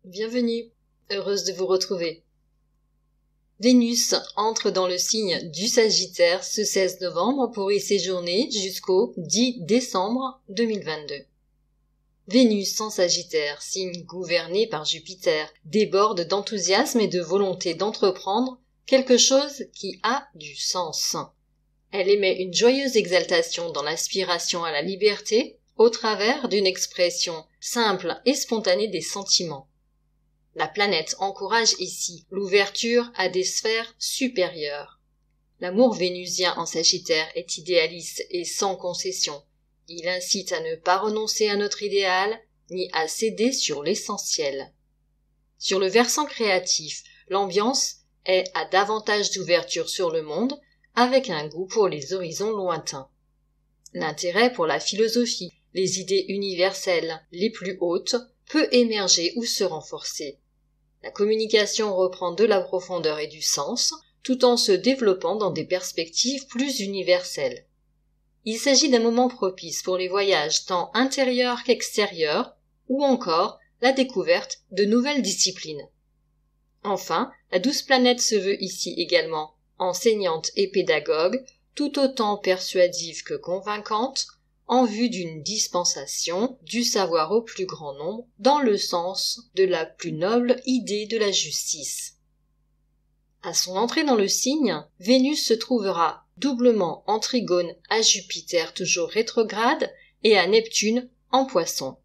Bienvenue, heureuse de vous retrouver. Vénus entre dans le signe du Sagittaire ce 16 novembre pour y séjourner jusqu'au 10 décembre 2022. Vénus en Sagittaire, signe gouverné par Jupiter, déborde d'enthousiasme et de volonté d'entreprendre quelque chose qui a du sens. Elle émet une joyeuse exaltation dans l'aspiration à la liberté au travers d'une expression simple et spontanée des sentiments. La planète encourage ici l'ouverture à des sphères supérieures. L'amour vénusien en Sagittaire est idéaliste et sans concession. Il incite à ne pas renoncer à notre idéal, ni à céder sur l'essentiel. Sur le versant créatif, l'ambiance est à davantage d'ouverture sur le monde, avec un goût pour les horizons lointains. L'intérêt pour la philosophie, les idées universelles les plus hautes, peut émerger ou se renforcer. La communication reprend de la profondeur et du sens, tout en se développant dans des perspectives plus universelles. Il s'agit d'un moment propice pour les voyages tant intérieurs qu'extérieurs, ou encore la découverte de nouvelles disciplines. Enfin, la douce planète se veut ici également enseignante et pédagogue, tout autant persuasive que convaincante, en vue d'une dispensation du savoir au plus grand nombre dans le sens de la plus noble idée de la justice. À son entrée dans le signe, Vénus se trouvera doublement en trigone à Jupiter toujours rétrograde et à Neptune en Poisson.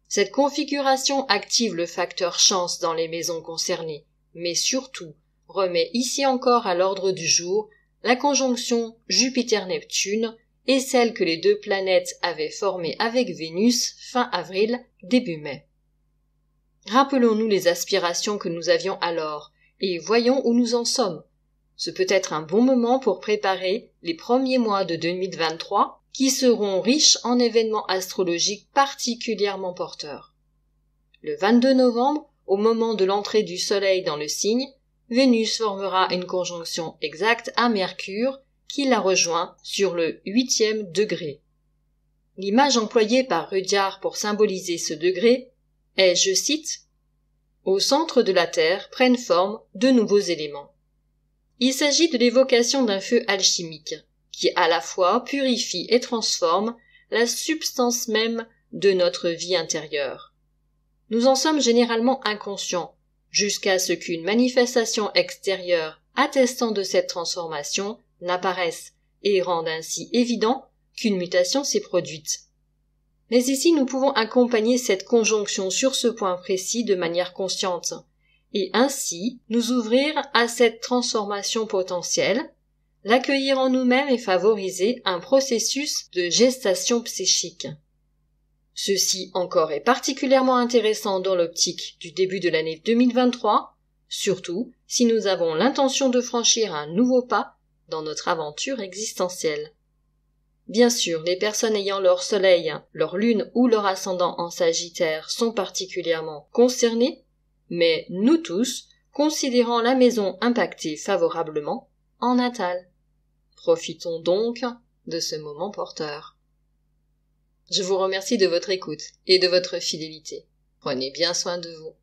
Cette configuration active le facteur chance dans les maisons concernées, mais surtout remet ici encore à l'ordre du jour la conjonction Jupiter-Neptune et celle que les deux planètes avaient formée avec Vénus fin avril, début mai. Rappelons-nous les aspirations que nous avions alors, et voyons où nous en sommes. Ce peut être un bon moment pour préparer les premiers mois de 2023, qui seront riches en événements astrologiques particulièrement porteurs. Le 22 novembre, au moment de l'entrée du Soleil dans le signe, Vénus formera une conjonction exacte à Mercure, qui la rejoint sur le 8e degré. L'image employée par Rudyard pour symboliser ce degré est, je cite, « Au centre de la Terre prennent forme de nouveaux éléments ». Il s'agit de l'évocation d'un feu alchimique, qui à la fois purifie et transforme la substance même de notre vie intérieure. Nous en sommes généralement inconscients, jusqu'à ce qu'une manifestation extérieure attestant de cette transformation n'apparaissent et rendent ainsi évident qu'une mutation s'est produite. Mais ici nous pouvons accompagner cette conjonction sur ce point précis de manière consciente, et ainsi nous ouvrir à cette transformation potentielle, l'accueillir en nous-mêmes et favoriser un processus de gestation psychique. Ceci encore est particulièrement intéressant dans l'optique du début de l'année 2023, surtout si nous avons l'intention de franchir un nouveau pas dans notre aventure existentielle. Bien sûr, les personnes ayant leur soleil, leur lune ou leur ascendant en Sagittaire sont particulièrement concernées, mais nous tous considérons la maison impactée favorablement en natal. Profitons donc de ce moment porteur. Je vous remercie de votre écoute et de votre fidélité. Prenez bien soin de vous.